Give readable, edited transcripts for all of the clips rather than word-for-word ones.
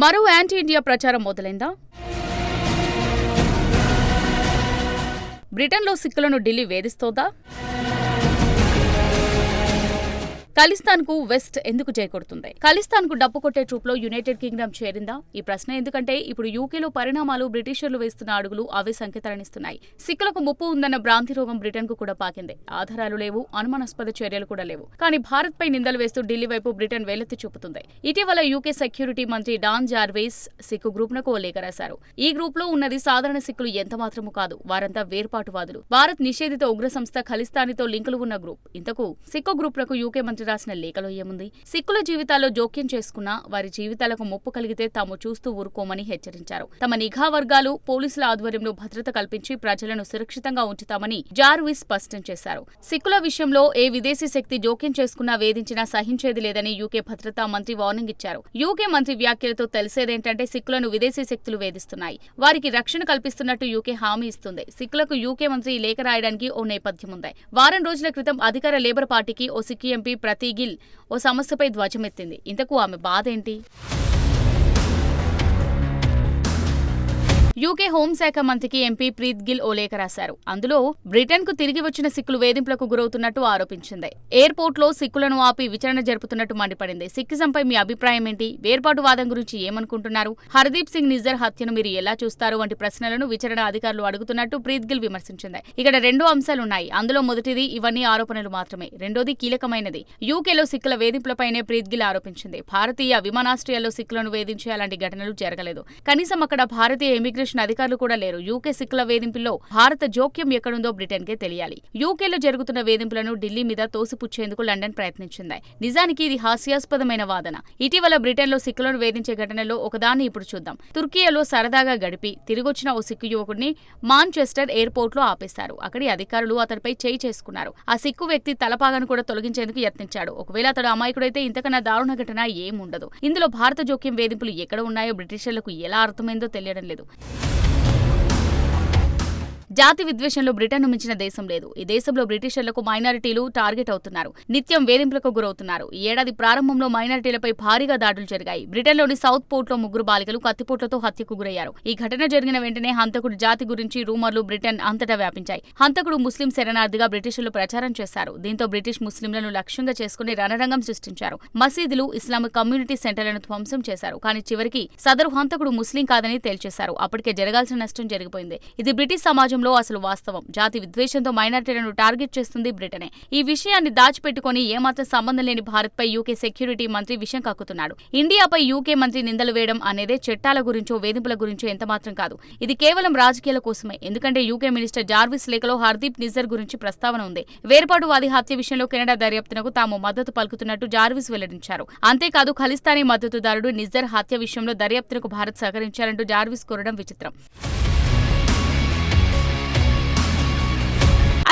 మరో anti India ప్రచారం మొదలైందా? బ్రిటన్లో సిక్కులను ఢిల్లీ వేధిస్తోందా? ఖలిస్తాన్కు వెస్ట్ ఎందుకు చేకూరుతుంది? ఖలిస్తాన్కు డప్పు కొట్టే ట్రూప్లో యునైటెడ్ కింగ్డమ్ చేరిందా? ఈ ప్రశ్న ఎందుకంటే ఇప్పుడు యూకేలో పరిణామాలు బ్రిటిషర్లు వేస్తున్న అడుగులు అవే సంకేతాలనిస్తున్నాయి. సిక్కులకు ముప్పు ఉందన్న భ్రాంతి రోగం బ్రిటన్కు కూడా పాకింది. ఆధారాలు లేవు, అనుమానాస్పద చర్యలు కూడా లేవు. కానీ భారత్పై నిందలు వేస్తూ ఢిల్లీ వైపు బ్రిటన్ వేలెత్తి చూపుతుంది. ఇటీవల యూకే సెక్యూరిటీ మంత్రి డాన్ జార్వేస్ సిక్కు గ్రూప్నకు ఓ లేఖ రాశారు. ఈ గ్రూప్లో ఉన్నది సాధారణ సిక్కులు ఎంతమాత్రమూ కాదు, వారంతా వేర్పాటువాదులు. భారత్ నిషేధిత ఉగ్ర సంస్థ ఖలిస్తానీతో లింకులు ఉన్న గ్రూప్. ఇంతకు సిక్కు గ్రూప్నకు యూకే మంత్రి రాసిన లేఖలో ఏముంది? సిక్కుల జీవితాల్లో జోక్యం చేసుకున్నా వారి జీవితాలకు ముప్పు కలిగితే తాము చూస్తూ ఊరుకోమని హెచ్చరించారు. తమ నిఘా వర్గాలు, పోలీసుల ఆధ్వర్యంలో భద్రత కల్పించి ప్రజలను సురక్షితంగా ఉంచుతామని జార్విస్ స్పష్టం చేశారు. సిక్కుల విషయంలో ఏ విదేశీ శక్తి జోక్యం చేసుకున్నా వేధించినా సహించేది లేదని యూకే భద్రతా మంత్రి వార్నింగ్ ఇచ్చారు. యూకే మంత్రి వ్యాఖ్యలతో తెలిసేదేంటంటే సిక్కులను విదేశీ శక్తులు వేధిస్తున్నాయి, వారికి రక్షణ కల్పిస్తున్నట్టు యూకే హామీ ఇస్తుంది. సిక్కులకు యూకే మంత్రి లేఖ రాయడానికి ఓ నేపథ్యం ఉంది. వారం రోజుల క్రితం అధికార లేబర్ పార్టీకి ఓ సిక్కు ఎంపీ ప్రతి గిల్ ఓ సమస్యపై ధ్వజమెత్తింది. ఇంతకు ఆమె బాధేంటి? యూకే హోంశాఖ మంత్రికి ఎంపీ ప్రీత్ గిల్ ఓ లేఖ రాశారు. అందులో బ్రిటన్కు తిరిగి వచ్చిన సిక్కులు వేధింపులకు గురవుతున్నట్టు ఆరోపించింది. ఎయిర్పోర్ట్లో సిక్కులను ఆపి విచారణ జరుపుతున్నట్టు మండిపడింది. సిక్కిజంపై మీ అభిప్రాయం ఏంటి? వేర్పాటువాదం గురించి ఏమనుకుంటున్నారు? హర్దీప్ సింగ్ నిజ్జర్ హత్యను మీరు ఎలా చూస్తారు? వంటి ప్రశ్నలను విచారణ అధికారులు అడుగుతున్నట్టు ప్రీత్ గిల్ విమర్శించింది. ఇక్కడ రెండు అంశాలున్నాయి. అందులో మొదటిది ఇవన్నీ ఆరోపణలు మాత్రమే, రెండోది కీలకమైనది. యూకేలో సిక్కుల వేధింపులపైనే ప్రీత్ గిల్ ఆరోపించింది. భారతీయ విమానాశ్రయాల్లో సిక్కులను వేధించే అలాంటి ఘటనలు జరగలేదు. కనీసం అక్కడ భారతీయ ఇమిగ్రేషన్ అధికారులు కూడా లేరు. యూకే సిక్కుల వేధింపుల్లో భారత జోక్యం ఎక్కడుందో బ్రిటన్కే తెలియాలి. యూకేలో జరుగుతున్న వేధింపులను ఢిల్లీ మీద తోసిపుచ్చేందుకు లండన్ ప్రయత్నించింది. నిజానికి ఇది హాస్యాస్పదమైన వాదన. ఇటీవల బ్రిటన్లో సిక్కులను వేధించే ఘటనలో ఒకదాన్ని ఇప్పుడు చూద్దాం. తుర్కియాలో సరదాగా గడిపి తిరిగొచ్చిన ఓ సిక్కు యువకుడిని మాంచెస్టర్ ఎయిర్పోర్ట్లో ఆపేశారు. అక్కడి అధికారులు అతడిపై చేయి చేసుకున్నారు. ఆ సిక్కు వ్యక్తి తలపాగను కూడా తొలగించేందుకు యత్నించాడు. ఒకవేళ అతడు అమాయకుడైతే ఇంతకన్నా దారుణ ఘటన ఏముండదు. ఇందులో భారత జోక్యం వేధింపులు ఎక్కడ ఉన్నాయో బ్రిటిషర్లకు ఎలా అర్థమైందో తెలియడం లేదు. జాతి విద్వేషంలో బ్రిటన్ను మించిన దేశం లేదు. ఈ దేశంలో బ్రిటిషర్లకు మైనారిటీలు టార్గెట్ అవుతున్నారు, నిత్యం వేధింపులకు గురవుతున్నారు. ఈ ఏడాది ప్రారంభంలో మైనారిటీలపై భారీగా దాడులు జరిగాయి. బ్రిటన్లోని సౌత్ పోర్ట్లో 3 బాలికలు కత్తిపోట్లతో హత్యకు గురయ్యారు. ఈ ఘటన జరిగిన వెంటనే హంతకుడు జాతి గురించి రూమర్లు బ్రిటన్ అంతటా వ్యాపించాయి. హంతకుడు ముస్లిం శరణార్థిగా బ్రిటిషర్లు ప్రచారం చేశారు. దీంతో బ్రిటిష్ ముస్లింలను లక్ష్యంగా చేసుకుని రణరంగం సృష్టించారు. మసీదులు, ఇస్లామిక్ కమ్యూనిటీ సెంటర్లను ధ్వంసం చేశారు. కానీ చివరికి సదరు హంతకుడు ముస్లిం కాదని తేల్చేశారు. అప్పటికే జరగాల్సిన నష్టం జరిగిపోయింది. ఇది బ్రిటిష్ సమాజం అసలు వాస్తవం. జాతి విద్వేషంతో మైనారిటీలను టార్గెట్ చేస్తుంది బ్రిటనే. ఈ విషయాన్ని దాచిపెట్టుకుని ఏమాత్రం సంబంధం లేని భారత్పై యూకే సెక్యూరిటీ మంత్రి విషయం కక్కుతున్నాడు. ఇండియాపై యూకే మంత్రి నిందలు వేయడం అనేది చట్టాల గురించో వేధింపుల గురించో ఎంతమాత్రం కాదు. ఇది కేవలం రాజకీయాల కోసమే. ఎందుకంటే యూకే మినిస్టర్ జార్విస్ లేఖలో హర్దీప్ నిజ్జర్ గురించి ప్రస్తావన ఉంది. వేర్పాటువాది హత్య విషయంలో కెనడా దర్యాప్తునకు తాము మద్దతు పలుకుతున్నట్టు జార్విస్ వెల్లడించారు. అంతేకాదు ఖలిస్తానీ మద్దతుదారుడు నిజ్జర్ హత్య విషయంలో దర్యాప్తునకు భారత్ సహకరించాలంటూ జార్విస్ కోరడం విచిత్రం.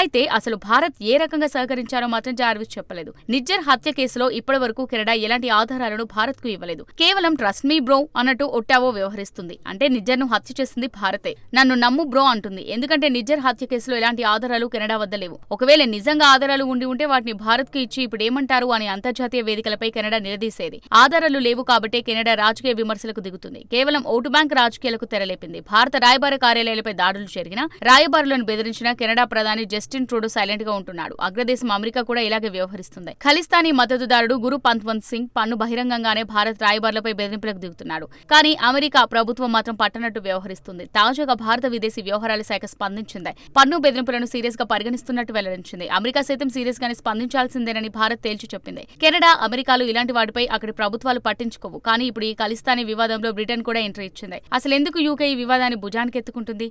అయితే అసలు భారత్ ఏ రకంగా సహకరించారో మాత్రం జార్విస్ చెప్పలేదు. నిజ్జర్ హత్య కేసులో ఇప్పటివరకు కెనడా ఎలాంటి ఆధారాలను భారత్కు ఇవ్వలేదు. కేవలం ట్రస్ట్ మీ బ్రో అన్నట్టు ఒట్టావో వ్యవహరిస్తుంది. అంటే నిజ్జర్ను హత్య చేసింది భారతే, నన్ను నమ్ము బ్రో అంటుంది. ఎందుకంటే నిజ్జర్ హత్య కేసులో ఎలాంటి ఆధారాలు కెనడా వద్ద లేవు. ఒకవేళ నిజంగా ఆధారాలు ఉంటే వాటిని భారత్కు ఇచ్చి ఇప్పుడేమంటారు అని అంతర్జాతీయ వేదికలపై కెనడా నిలదీసేది. ఆధారాలు లేవు కాబట్టే కెనడా రాజకీయ విమర్శలకు దిగుతుంది. కేవలం ఓటు బ్యాంక్ రాజకీయాలకు తెరలేపింది. భారత రాయబార కార్యాలయాలపై దాడులు జరిగినా, రాయబారులను బెదిరించిన కెనడా ప్రధాని జస్టిన్ ట్రూడో సైలెంట్ గా ఉంటున్నాడు. అగ్రదేశం అమెరికా కూడా ఇలాగే వ్యవహరిస్తుంది. ఖలిస్తానీ మద్దతుదారుడు గురు పంత్వంత్ సింగ్ పన్ను బహిరంగంగానే భారత్ రాయబారులపై బెదిరింపులకు దిగుతున్నాడు. కానీ అమెరికా ప్రభుత్వం మాత్రం పట్టనట్టు వ్యవహరిస్తుంది. తాజాగా భారత విదేశీ వ్యవహారాల శాఖ స్పందించింది. పన్ను బెదిరింపులను సీరియస్ గా పరిగణిస్తున్నట్టు వెల్లడించింది. అమెరికా సైతం సీరియస్ గానే స్పందించాల్సిందేనని భారత్ తేల్చి చెప్పింది. కెనడా, అమెరికాలు ఇలాంటి వాటిపై అక్కడి ప్రభుత్వాలు పట్టించుకోవు. కానీ ఇప్పుడు ఈ ఖలిస్తానీ వివాదంలో బ్రిటన్ కూడా ఎంట్రీ ఇచ్చింది. అసలు ఎందుకు యూకే ఈ వివాదాన్ని భుజానికి ఎత్తుకుంటుంది?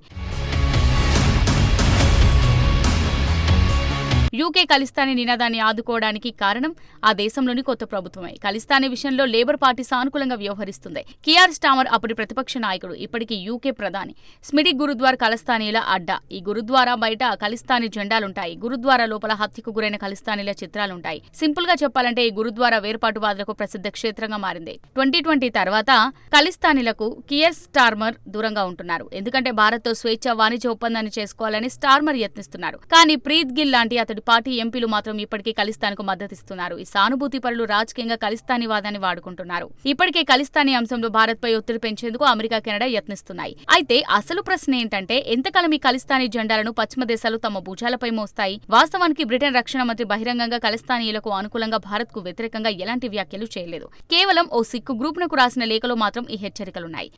యూకే ఖలిస్తానీ నినాదాన్ని ఆదుకోవడానికి కారణం ఆ దేశంలోని కొత్త ప్రభుత్వమే. ఖలిస్తానీ విషయంలో లేబర్ పార్టీ సానుకూలంగా వ్యవహరిస్తుంది. కియార్ స్టామర్ అప్పటి ప్రతిపక్ష నాయకుడు, ఇప్పటికీ యూకే ప్రధాని. స్మిడి గురుద్వార్ ఖలిస్తానీల అడ్డా. ఈ గురుద్వారా బయట ఖలిస్తానీ జెండాలుంటాయి. గురుద్వారా లోపల హత్యకు గురైన ఖలిస్తానీల చిత్రాలుంటాయి. సింపుల్ గా చెప్పాలంటే ఈ గురుద్వారా వేర్పాటువాదులకు ప్రసిద్ధ క్షేత్రంగా మారింది. 2020 తర్వాత ఖలిస్తానీలకు కియర్ స్టార్మర్ దూరంగా ఉంటున్నారు. ఎందుకంటే భారత్తో స్వేచ్ఛ వాణిజ్య ఒప్పందాన్ని చేసుకోవాలని స్టార్మర్ యత్నిస్తున్నారు. కానీ ప్రీత్ గిల్ లాంటి అతడు తోటి పార్టీ ఎంపీలు మాత్రం ఇప్పటికే ఖలిస్తాన్కు మద్దతిస్తున్నారు. ఈ సానుభూతి పరులు రాజకీయంగా ఖలిస్తానీ వాదాన్ని వాడుకుంటున్నారు. ఇప్పటికే ఖలిస్తానీ అంశంలో భారత్పై ఒత్తిడి పెంచేందుకు అమెరికా, కెనడా యత్నిస్తున్నాయి. అయితే అసలు ప్రశ్న ఏంటంటే ఎంతకాలం ఈ ఖలిస్తానీ జెండాలను పశ్చిమ దేశాలు తమ భుజాలపై మోస్తాయి? వాస్తవానికి బ్రిటన్ రక్షణ మంత్రి బహిరంగంగా ఖలిస్తానీయులకు అనుకూలంగా భారత్కు వ్యతిరేకంగా ఎలాంటి వ్యాఖ్యలు చేయలేదు. కేవలం ఓ సిక్కు గ్రూప్నకు రాసిన లేఖలో మాత్రం ఈ హెచ్చరికలున్నాయి.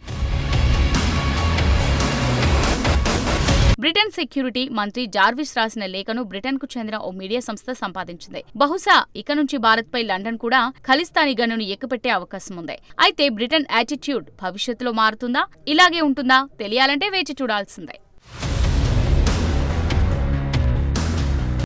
బ్రిటన్ సెక్యూరిటీ మంత్రి జార్విస్ రాసిన లేఖను బ్రిటన్కు చెందిన ఓ మీడియా సంస్థ సంపాదించింది. బహుశా ఇక నుంచి భారత్పై లండన్ కూడా ఖలిస్తానీ గన్నును ఎక్కుపెట్టే అవకాశం ఉంది. అయితే బ్రిటన్ యాటిట్యూడ్ భవిష్యత్తులో మారుతుందా, ఇలాగే ఉంటుందా తెలియాలంటే వేచి చూడాల్సిందే.